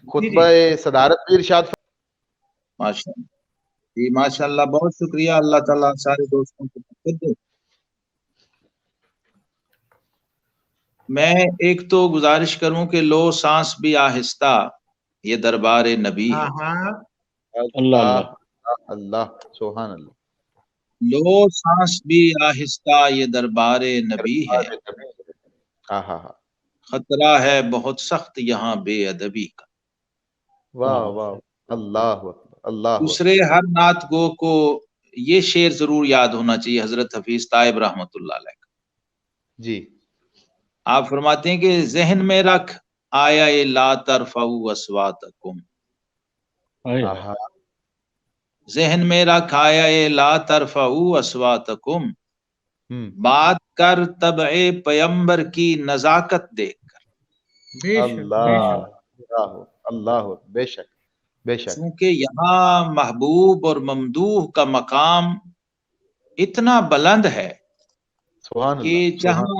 خطبہ صدارت بھی ارشاد ماشاء اللہ بہت شکریہ، اللہ تعالیٰ سارے دوستوں کو برکت دے۔ میں ایک تو گزارش کروں کہ لو سانس بھی آہستہ یہ دربار نبی ہے۔ اللہ اللہ سبحان اللہ، لو سانس بھی آہستہ یہ دربار نبی ہے، خطرہ ہے بہت سخت یہاں بے ادبی کا۔ واہ واہ، اللہ اکبر، اللہ دوسرے ہر نعت گو کو یہ شعر ضرور یاد ہونا چاہیے حضرت حفیظ طائب رحمۃ اللہ علیہ کا۔ جی، آپ فرماتے ہیں کہ ذہن میں رکھ آیا لا ترفعوا اصواتکم، ذہن میں رکھ آیا لا ترفعوا اصواتکم، بات کر طبع پیمبر کی نزاکت دیکھ کر۔ اللہ بے شک بے شک، چونکہ یہاں محبوب اور ممدوح کا مقام اتنا بلند ہے کہ جہاں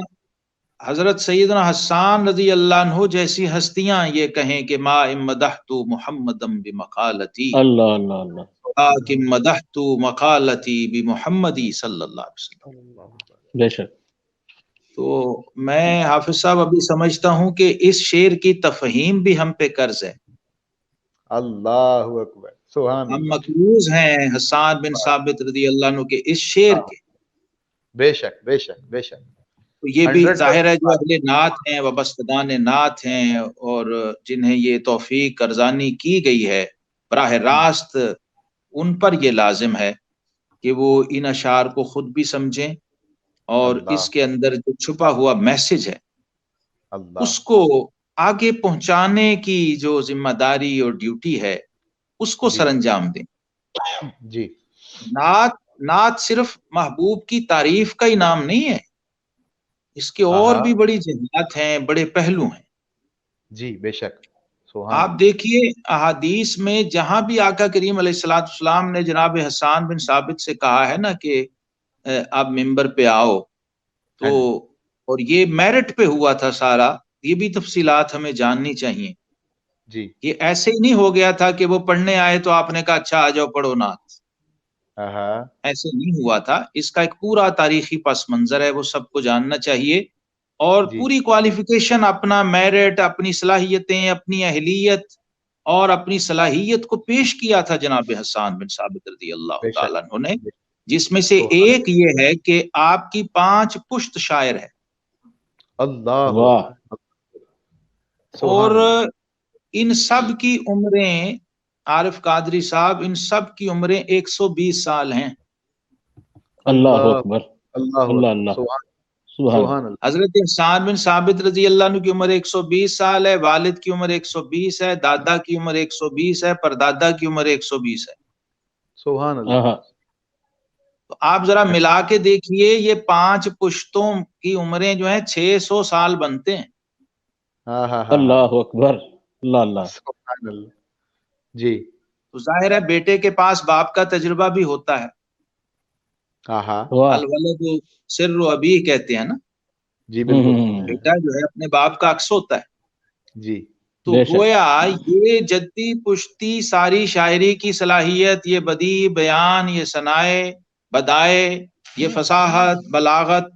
حضرت سیدنا حسان رضی اللہ عنہ جیسی ہستیاں یہ کہیں کہ ما مدحت محمدم بمقالتی، اللہ اللہ اللہ، کہ مدحت مقالتی بمحمدی صلی اللہ علیہ وسلم۔ بے شک۔ تو میں حافظ صاحب ابھی سمجھتا ہوں کہ اس شعر کی تفہیم بھی ہم پہ قرض ہے۔ اللہ اکبر، سبحان ہم اللہ، مقروض ہیں حسان بن ثابت رضی اللہ عنہ کے اس شعر کے۔ بے شک بے شک بے شک، تو یہ بھی ظاہر ہے جو اہل نعت ہیں وابستگان نعت ہیں اور جنہیں یہ توفیق ارزانی کی گئی ہے براہ راست، ان پر یہ لازم ہے کہ وہ ان اشعار کو خود بھی سمجھیں اور اس کے اندر جو چھپا ہوا میسج ہے اس کو آگے پہنچانے کی جو ذمہ داری اور ڈیوٹی ہے اس کو سر انجام دیں۔ جی، نعت صرف محبوب کی تعریف کا ہی نام نہیں ہے، اس کے اور بھی بڑی جہات ہیں، بڑے پہلو ہیں۔ جی بے شک، آپ دیکھیے احادیث میں جہاں بھی آقا کریم علیہ الصلوۃ والسلام نے جناب حسان بن ثابت سے کہا ہے نا کہ آپ ممبر پہ آؤ، تو اور یہ میرٹ پہ ہوا تھا سارا، یہ بھی تفصیلات ہمیں جاننی چاہیے۔ جی، یہ ایسے ہی نہیں ہو گیا تھا کہ وہ پڑھنے آئے تو آپ نے کہا اچھا آ جاؤ پڑھو نعت، ایسے نہیں ہوا تھا۔ اس کا ایک پورا تاریخی پس منظر ہے، وہ سب کو جاننا چاہیے، اور پوری کوالیفیکیشن، اپنا میرٹ، اپنی صلاحیتیں، اپنی اہلیت اور اپنی صلاحیت کو پیش کیا تھا جناب حسان بن ثابت رضی اللہ تعالیٰ عنہ نے، جس میں سے ایک یہ ہے کہ آپ کی 5 پشت شاعر ہے۔ اللہ، اور ان سب کی عمریں، عارف قادری صاحب، ان سب کی عمریں 120 سال ہیں۔ اللہ اکبر، اللہ اللہ، سبحان اللہ۔ حضرت حسان بن ثابت رضی اللہ عنہ کی عمر 120 سال ہے، والد کی عمر 120 ہے، دادا کی عمر 120 ہے، پردادا کی عمر 120 ہے۔ سبحان اللہ۔ تو آپ ذرا ملا کے دیکھیے، یہ 5 پشتوں کی عمریں جو ہیں 600 سال بنتے ہیں۔ اللہ اکبر، اللہ اللہ، سبحان اللہ۔ جی، تو ظاہر ہے بیٹے کے پاس باپ کا تجربہ بھی ہوتا ہے۔ الولد سر ابی کہتے ہیں نا، جی بالکل، بیٹا جو ہے اپنے باپ کا عکس ہوتا ہے۔ جی، تو گویا یہ جدی پشتی ساری شاعری کی صلاحیت، یہ بدیع بیان، یہ ثنائے بدائے، یہ فصاحت بلاغت،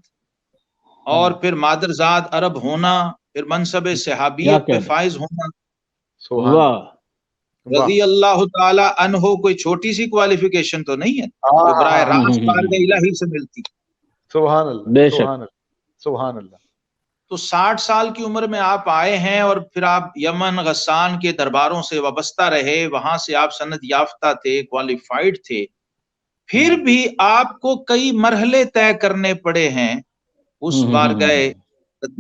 اور پھر مادرزاد عرب ہونا، پھر منصب صحابیت پہ فائز ہونا، رضی اللہ تعالی عنہ کوئی چھوٹی سی کوالیفیکیشن تو نہیں ہے جو براہ راست بارگاہ الہی سے ملتی۔ سبحان اللہ، سبحان اللہ، سبحان اللہ۔ تو 60 سال کی عمر میں آپ آئے ہیں، اور پھر آپ یمن غسان کے درباروں سے وابستہ رہے، وہاں سے آپ سند یافتہ تھے، کوالیفائڈ تھے، پھر بھی آپ کو کئی مرحلے طے کرنے پڑے ہیں اس بارگاہ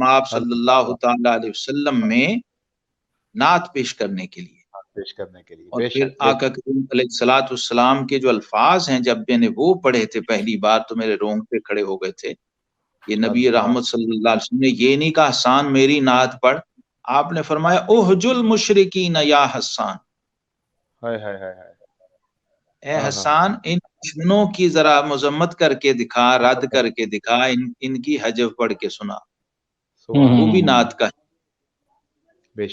آپ صلی اللہ تعالی علیہ وسلم میں نعت پیش کرنے کے لیے۔ اور پھر آقا کریم علیہ الصلوۃ والسلام کے جو الفاظ ہیں، جب میں نے وہ پڑھے تھے پہلی بار تو میرے رونگٹے کھڑے ہو گئے تھے۔ یہ نبی رحمت صلی اللہ علیہ وسلم نے یہ نہیں کہا حسان میری نعت پڑھ، آپ نے فرمایا احج المشرکین یا حسان، اے حسان ان دشمنوں کی ذرا مذمت کر کے دکھا، رد کر کے دکھا، ان کی حجب پڑھ کے سنا، وہ بھی نعت کا ہے۔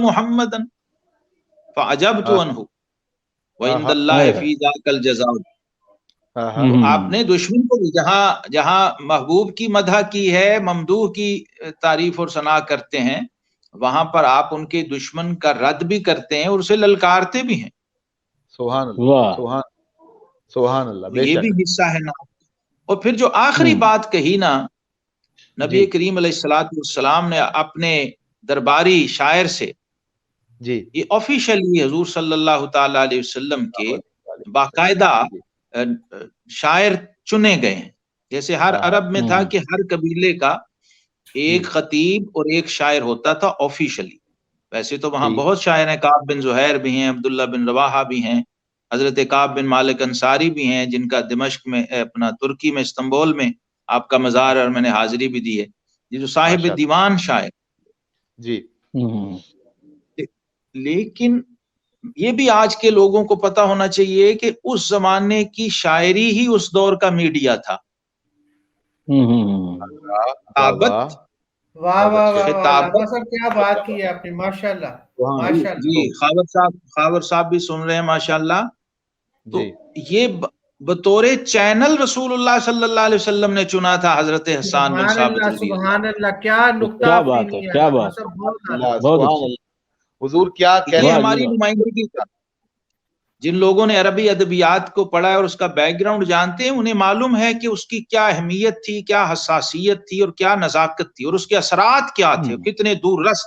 محمدا فعجبت عنہ وعند اللہ فی ذاک الجزاء. تو آپ نے دشمن کو بھی جہاں محبوب کی مدح کی ہے، ممدوح کی تعریف اور ثنا کرتے ہیں، وہاں پر آپ ان کے دشمن کا رد بھی کرتے ہیں اور اسے للکارتے بھی ہیں. سبحان اللہ، سبحان اللہ، یہ بھی حصہ ہے نا. اور پھر جو آخری بات کہی نا نبی کریم علیہ السلام نے اپنے درباری شاعر سے، یہ آفیشلی حضور صلی اللہ تعالی علیہ وسلم کے باقاعدہ شاعر چنے گئے ہیں. جیسے ہر عرب میں تھا کہ ہر قبیلے کا ایک خطیب اور ایک شاعر ہوتا تھا آفیشلی. ویسے تو وہاں بہت شاعر ہیں، کعب بن زہیر بھی ہیں، عبداللہ بن رواحہ بھی ہیں، حضرت کعب بن مالک انصاری بھی ہیں، جن کا دمشق میں اپنا ترکی میں استنبول میں آپ کا مزار اور میں نے حاضری بھی دی ہے. یہ جو صاحب دیوان شاعر جی. لیکن یہ بھی آج کے لوگوں کو پتا ہونا چاہیے کہ اس زمانے کی شاعری ہی اس دور کا میڈیا تھا. خطابت، واہ واہ واہ صاحب کیا بات کی ہے آپ نے، ماشاءاللہ ماشاءاللہ. جی خاور صاحب بھی سن رہے ہیں ماشاءاللہ. تو یہ بطور چینل رسول اللہ صلی اللہ علیہ وسلم نے چنا تھا حضرت حسان بن ثابت. سبحان اللہ، کیا نقطہ کیا بات ہے، کیا بات، حضور کیا یہ ہماری نمائندگی کا. جن لوگوں نے عربی ادبیات کو پڑھا ہے اور اس کا بیک گراؤنڈ جانتے ہیں، انہیں معلوم ہے کہ اس کی کیا اہمیت تھی، کیا حساسیت تھی اور کیا نزاکت تھی، اور اس کے اثرات کیا تھے، کتنے دور رس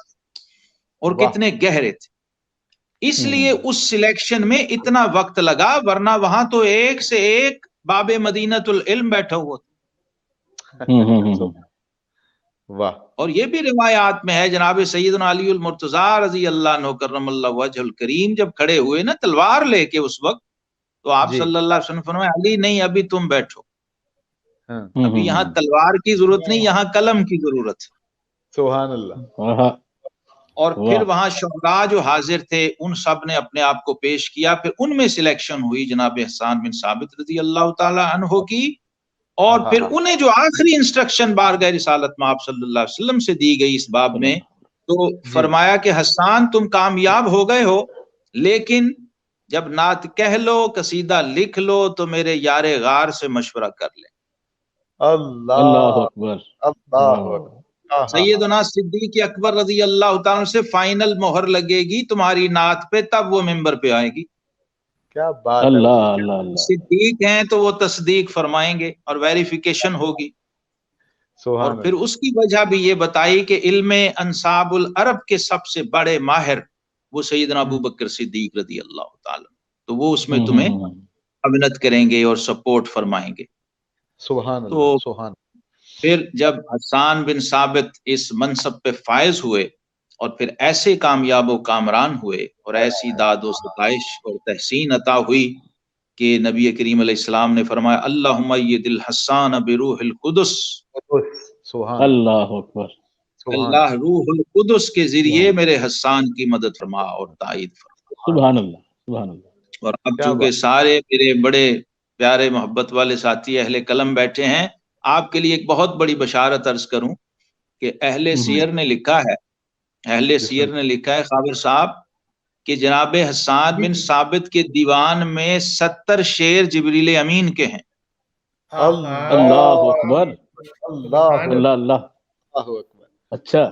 اور کتنے گہرے تھے. اس لیے اس سلیکشن میں اتنا وقت لگا، ورنہ وہاں تو ایک سے ایک باب مدینۃ العلم بیٹھا ہوا تھا. اور یہ بھی روایات میں ہے، جناب سیدنا علی المرتضیٰ رضی اللہ عنہ کرم اللہ وجہ الکریم جب کھڑے ہوئے نا تلوار لے کے اس وقت، تو آپ صلی اللہ علیہ وسلم فرمائے علی نہیں، ابھی تم بیٹھو، ابھی یہاں تلوار کی ضرورت نہیں، یہاں قلم کی ضرورت ہے. سبحان اللہ. اور پھر وہاں شہداء جو حاضر تھے ان سب نے اپنے آپ کو پیش کیا، پھر ان میں سلیکشن ہوئی جناب حسان بن ثابت رضی اللہ تعالی عنہ کی. اور پھر انہیں جو آخری انسٹرکشن بارگاہ رسالت میں آپ صلی اللہ علیہ وسلم سے دی گئی اس باب میں، تو فرمایا کہ حسان تم کامیاب ہو گئے ہو، لیکن جب نعت کہہ لو، قصیدہ لکھ لو، تو میرے یار غار سے مشورہ کر لیں. اللہ اکبر، اللہ اکبر. سیدنا صدیق اکبر رضی اللہ تعالیٰ سے فائنل مہر لگے گی تمہاری نعت پہ، تب وہ ممبر پہ آئے گی. کیا بات ہے. اللہ صدیق ہیں تو وہ تصدیق فرمائیں گے اور ویریفیکیشن ہوگی. اور پھر اس کی وجہ بھی یہ بتائی کہ علم انساب العرب کے سب سے بڑے ماہر وہ سیدنا ابو بکر صدیق رضی اللہ تعالیٰ، تو وہ اس میں تمہیں معاونت کریں گے اور سپورٹ فرمائیں گے. سبحان اللہ. تو سبحان. پھر جب حسان بن ثابت اس منصب پہ فائز ہوئے اور پھر ایسے کامیاب و کامران ہوئے اور ایسی داد و ستائش اور تحسین عطا ہوئی کہ نبی کریم علیہ السلام نے فرمایا اللہم اید الحسان بروح القدس. اللہ اکبر. اللہ روح القدس کے ذریعے میرے حسان کی مدد فرما اور تائید فرما. سبحان اللہ، سبحان اللہ. اور اب چونکہ سارے میرے بڑے پیارے محبت والے ساتھی اہل قلم بیٹھے ہیں، آپ کے لیے ایک بہت بڑی بشارت عرض کروں کہ اہل سیر نے لکھا ہے خاور صاحب کہ جناب حسان بن ثابت کے دیوان میں 70 شعر جبریل امین کے ہیں. اللہ اکبر، اللہ اللہ. اچھا،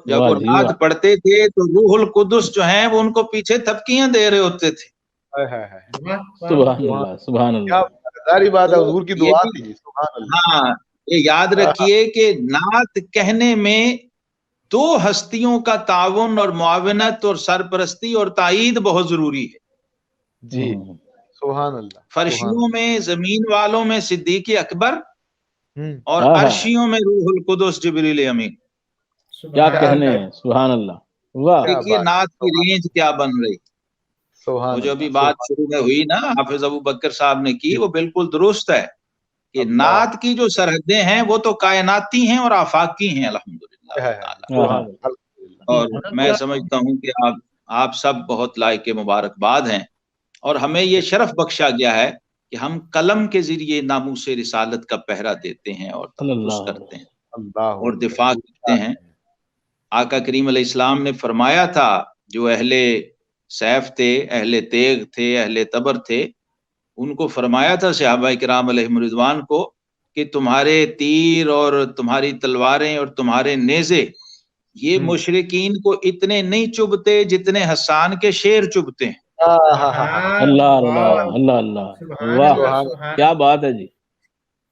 جب وہ نعت پڑھتے تھے تو روح القدس جو ہیں وہ ان کو پیچھے تھپکیاں دے رہے ہوتے تھے. سبحان اللہ، سبحان اللہ. حضور کی دعا تھی. ہاں، یہ یاد رکھیے کہ نعت کہنے میں دو ہستیوں کا تعاون اور معاونت اور سرپرستی اور تائید بہت ضروری ہے. جی سبحان اللہ. فرشیوں میں، زمین والوں میں صدیق اکبر اور عرشیوں میں روح القدس جبریل امین. کیا کہنے ہیں، سبحان اللہ. واہ، دیکھیے نعت کی رینج کیا بن رہی. وہ جو ابھی بات شروع میں ہوئی نا حافظ ابو بکر صاحب نے کی، وہ بالکل درست ہے کہ نعت کی جو سرحدیں ہیں وہ تو کائناتی ہیں اور آفاقی ہیں الحمدللہ. اور میں سمجھتا ہوں کہ آپ سب بہت لائق مبارکباد ہیں، اور ہمیں یہ شرف بخشا گیا ہے کہ ہم قلم کے ذریعے ناموس رسالت کا پہرا دیتے ہیں اور تحفظ کرتے ہیں. اور دفاع کرتے ہیں۔ آقا کریم علیہ السلام نے فرمایا تھا جو اہل سیف تھے، اہل تیغ تھے، اہل تبر تھے، ان کو فرمایا تھا صحابہ کرام علیہم رضوان کو کہ تمہارے تیر اور تمہاری تلواریں اور تمہارے نیزے یہ مشرکین کو اتنے نہیں چبھتے جتنے حسان کے شیر چبھتے ہیں۔ اللہ اللہ اللہ اللہ، واہ کیا بات ہے جی۔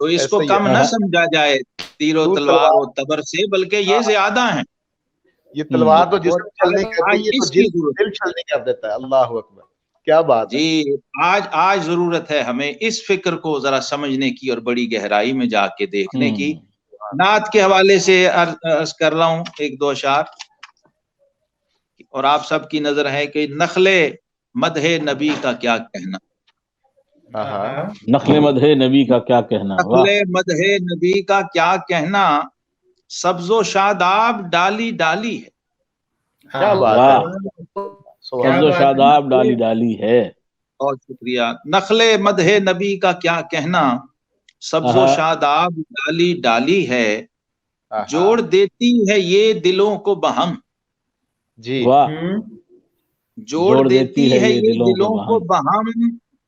تو اس کو کم نہ سمجھا جائے تیر و تلوار و تبر سے، بلکہ یہ زیادہ ہیں۔ یہ تلوار تو جسم چھلنے کرتی ہے، یہ تو دل چھلنے کر دیتا ہے۔ اللہ اکبر، کیا بات ہے جی۔ آج ضرورت ہے ہمیں اس فکر کو ذرا سمجھنے کی اور بڑی گہرائی میں جا کے دیکھنے کی۔ نعت کے حوالے سے عرض کر رہا ہوں ایک دو اشعار، اور آپ سب کی نظر ہے کہ نخل مدح نبی کا کیا کہنا، نخل مدح نبی کا کیا کہنا، نخل مدح نبی کا کیا کہنا، سبز و شاداب ڈالی ڈالی ہے۔ کیا بات ہے، سبز و شاداب ڈالی ڈالی ہے۔ بہت شکریہ۔ نخل مدح نبی کا کیا کہنا، سبز و شاداب ڈالی ڈالی ہے، جوڑ دیتی ہے یہ دلوں کو بہم۔ جی، جوڑ دیتی ہے یہ دلوں کو بہم،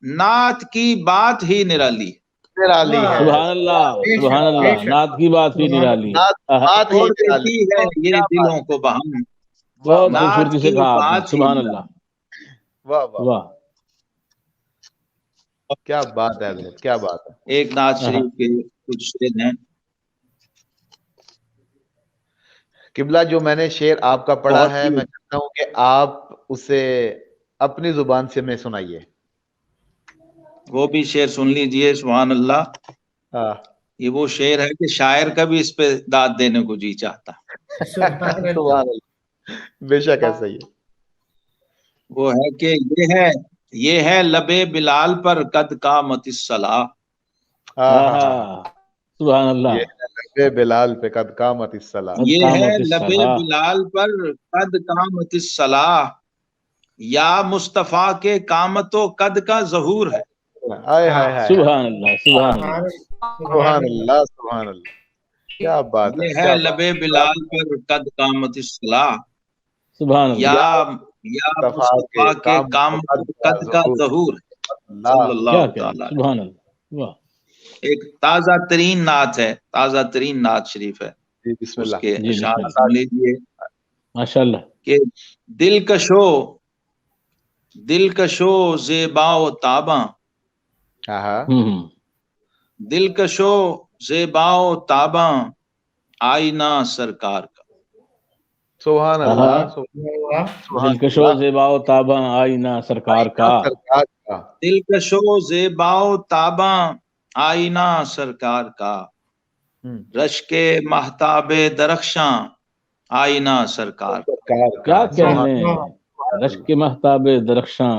نعت کی بات ہی نرالی ہے۔ سبحان اللہ سبحان اللہ، نعت کی بات ہی نرالی ہے، جوڑ دیتی ہے یہ دلوں کو بہم، بہت خوبصورتی سے کہا آپ نے، سبحان اللہ، واہ واہ، واہ کیا بات ہے حضرت، کیا بات ہے۔ ایک نعت شریف کے کچھ شعر ہیں۔ قبلہ جو میں نے شعر آپ کا پڑھا ہے، میں چاہتا ہوں کہ آپ اسے اپنی زبان سے میں سنائیے۔ وہ بھی شعر سن لیجئے۔ سبحان اللہ، یہ وہ شعر ہے کہ شاعر کا بھی اس پہ داد دینے کو جی چاہتا۔ سبحان اللہ، بے شک ایسا ہی ہے۔ وہ ہے کہ یہ ہے لبے بلال پر قد قامت الصلاۃ، سبحان اللہ، لبے بلال پہ قد قامت الصلاۃ، یہ ہے لبے بلال پر قد قامت الصلاۃ، یا مصطفیٰ کے قامت و قد کا ظہور ہے۔ سبحان اللہ سبحان اللہ سبحان اللہ، سبحان اللہ، کیا بات ہے۔ یہ ہے لبے بلال پر قد قامت الصلاۃ، سبحان اللہ، یا مصطفیٰ کے قامت و قد کا ظہور ہے، صلی اللہ تعالی۔ سبحان اللہ، واہ ایک تازہ ترین نعت ہے، تازہ ترین نعت شریف ہے، بسم اس اللہ، کے اشعار سن لیجیے ماشاءاللہ۔ کہ دلکشو زیبا و تاباں، دلکشو زیبا و تاباں، آئینہ سرکار کا۔ سبحان اللہ، دلکشو زیبا و تاباں، آئینہ سرکار کا، دلکشو زیبا و تاباں، آئینہ سرکار کا، رشک مہتاب درخشاں، آئینہ سرکار کا۔ کیا کہنے، رشک مہتاب درخشاں،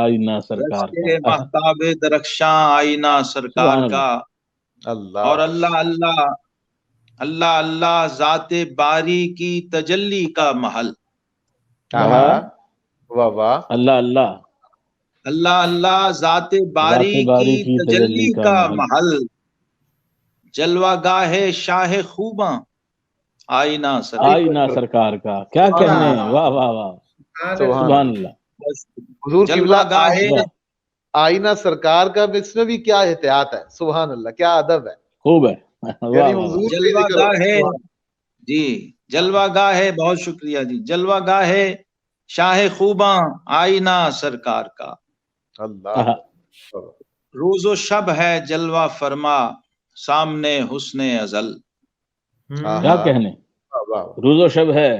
آئینہ سرکار کا، رشک مہتاب درخشاں، آئینہ سرکار کا۔ اور اللہ اللہ اللہ اللہ ذات باری کی تجلی کا محل، واہ واہ، اللہ اللہ اللہ اللہ ذات باری کی تجلی کا محل، جلوہ گاہ شاہ خوباں، آئینہ سرکار کا۔ کیا کہنے، واہ واہ واہ، سبحان اللہ۔ حضور جلوہ گاہ آئینہ سرکار کا، اس میں بھی کیا احتیاط ہے، سبحان اللہ، کیا ادب ہے، خوب ہے۔ جلوہ گاہ، جی جلوہ گاہ، بہت شکریہ جی، جلوہ گاہ شاہ خوباں، آئینہ سرکار کا۔ اللہ، روز و شب ہے جلوہ فرما، سامنے حسن ازل۔ کیا کہنے، روز و شب ہے،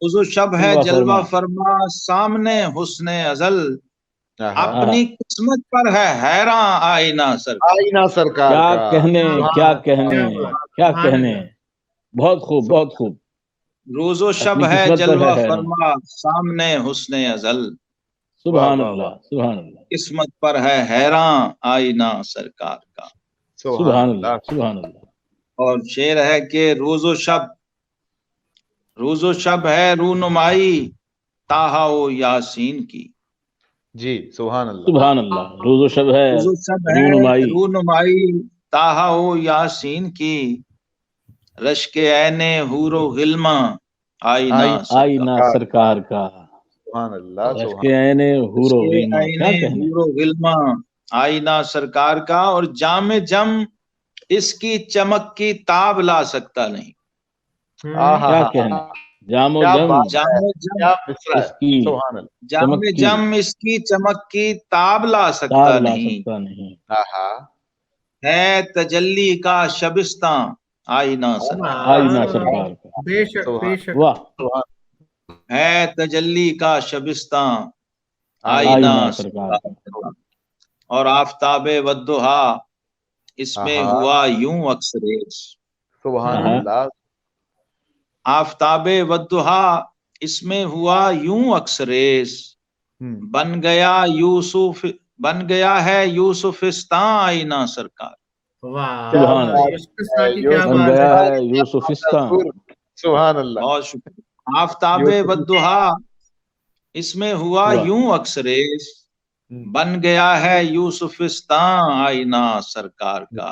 روز و شب ہے جلوہ فرما، سامنے حسن ازل، اپنی قسمت پر ہے حیراں آئینہ سرکار۔ کیا کہنے، کیا کہنے، کیا کہنے، بہت خوب بہت خوب۔ روز و شب ہے جلوہ فرما، سامنے حسن ازل، سبحان اللہ سبحان اللہ، قسمت پر ہے حیراں آئینہ سرکار کا۔ سبحان اللہ سبحان اللہ۔ اور شعر ہے کہ روز و شب ہے رونمائی طٰہٰ و یاسین کی، جی سبحان اللہ، سبحان اللہ، روز و شب ہے رونمائی رونمائی طٰہٰ و یاسین کی، رشک عین حور و غلما آئینہ سرکار کا، سبحان اللہ رشک عین حور و غلما، کیا کہنا حور و غلما آئینہ سرکار کا، اور جام جم اس کی چمک کی تاب لا سکتا نہیں. کیا کہنا، جام و جم اس کی جام جم اس کی چمک کی تاب لا سکتا نہیں. ہے تجلی کا شبستاں آئینہ سرکار کا، بے شک بے شک. واہ، ہے تجلی کا شبستاں آئینہ آئینہ سرکار کا، اور آفتاب والضحا اس میں ہوا یوں اکثریز. سبحان اللہ. آفتاب والضحا اس میں ہوا یوں اکثریز، بن گیا یوسف، بن گیا ہے یوسفستاں آئینہ سرکار. سبحان اللہ، بن گیا ہے یوسفستاں. سبحان اللہ. بہت شکریہ. آفتاب والضحا اس میں ہوا یوں اکثریز، بن گیا ہے یوسفستاں آئینہ سرکار کا.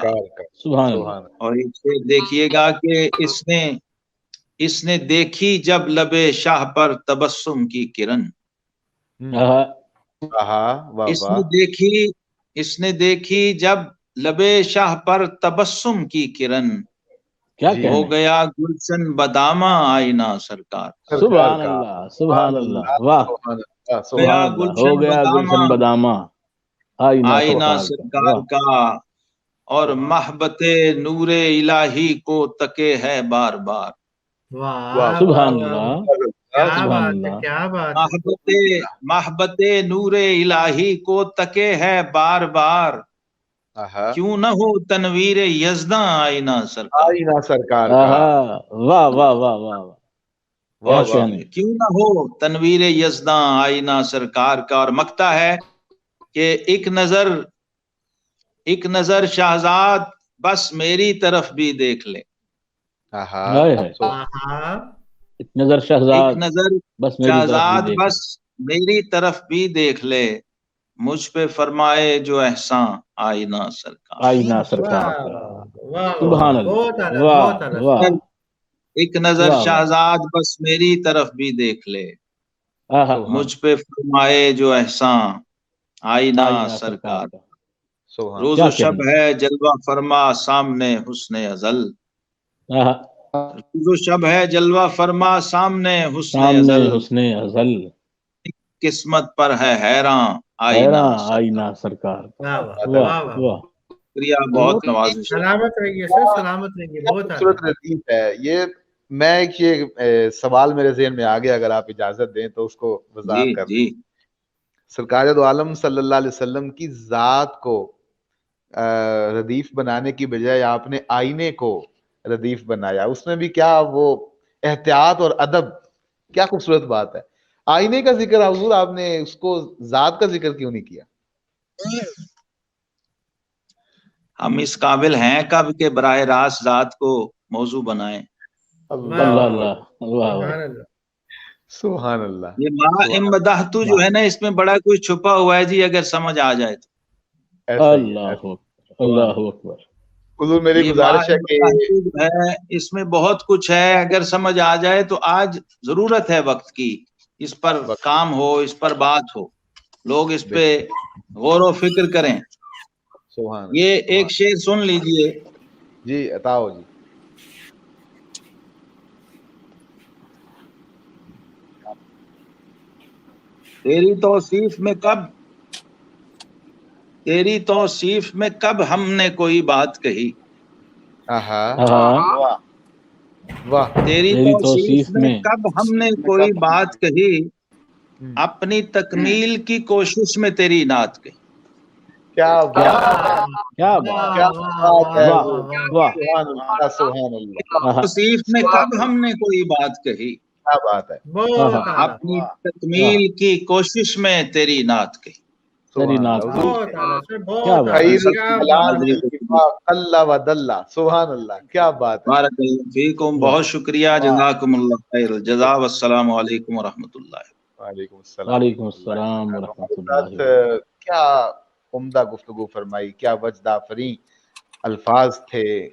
سبحان اللہ. اور دیکھیے گا کہ اس نے دیکھی جب لبے شاہ پر تبسم کی کرن. اس نے دیکھی جب لبے شاہ پر تبسم کی کرن، ہو گیا گلشن بدامہ آئینہ سرکار. سبحان اللہ، سبحان اللہ، واہ، ہو گیا گلشن بدامہ آئینہ سرکار کا، اور محبت نور الہی کو تکے ہے بار بار. سبحان اللہ، سبحان اللہ. محبت نور الہی کو تکے ہے بار بار، کیوں نہ ہو تنویر یزداں آئینہ سرکار. آئینہ سرکار. واہ واہ واہ واہ، کیوں نہ ہو تنویر یزداں آئینہ سرکار کا. اور مکتا ہے کہ ایک نظر شہزاد بس میری طرف بھی دیکھ لے. ایک نظر شہزاد بس میری طرف بھی دیکھ لے، مجھ پہ فرمائے جو احسان آئینہ سرکار. آئینہ سرکار کا، سبحان اللہ، واہ واہ. ایک نظر شہزاد بس میری طرف بھی دیکھ لے، مجھ پہ فرمائے جو احسان آئینہ سرکار. روز و شب ہے جلوہ فرما سامنے حسن ازل. روز و شب ہے جلوہ فرما سامنے حسن ازل. قسمت پر ہے حیران آئینہ سرکار. شکریہ، بہت نوازش. سلامت رہیے سر، سلامت رہیے. بہت خوبصورت لطیف ہے یہ. میں یہ سوال میرے ذہن میں آ گیا، اگر آپ اجازت دیں تو اس کو وضاحت کر دیں. سرکار دو عالم صلی اللہ علیہ وسلم کی ذات کو ردیف بنانے کی بجائے آپ نے آئینے کو ردیف بنایا. اس میں بھی کیا وہ احتیاط اور ادب، کیا خوبصورت بات ہے. آئینے کا ذکر حضور آپ نے اس کو ذات کا ذکر کیوں نہیں کیا؟ ہم اس قابل ہیں کب کہ براہ راست ذات کو موضوع بنائیں. سبحان اللہ. یہ ما امدحتو جو ہے نا، اس میں بڑا کچھ چھپا ہوا ہے جی، اگر سمجھ آ جائے تو. اللہ اکبر. حضور میری گزارش ہے کہ اس میں بہت کچھ ہے، اگر سمجھ آ جائے تو آج ضرورت ہے وقت کی، اس پر کام ہو، اس پر بات ہو، لوگ اس پہ غور و فکر کریں. یہ ایک شعر سن لیجئے. جی عطاؤ جی. تیری توصیف میں کب ہم نے کوئی بات کہی. تیری توصیف میں کب ہم نے کوئی بات کہی، اپنی تکمیل کی کوشش میں تیری نعت کہی. کیا توصیف میں کب ہم نے کوئی بات کہی، بات ہے. اپنی تکمیل کی کوشش میں تیری نعت کہی. سبحان اللہ، کیا بات ہے. بارک اللہ فیکم، بہت شکریہ، جزاکم اللہ خیر الجزا، والسلام علیکم ورحمۃ اللہ. وعلیکم السلام ورحمۃ اللہ. کیا عمدہ گفتگو فرمائی، کیا وجد آفریں الفاظ تھے.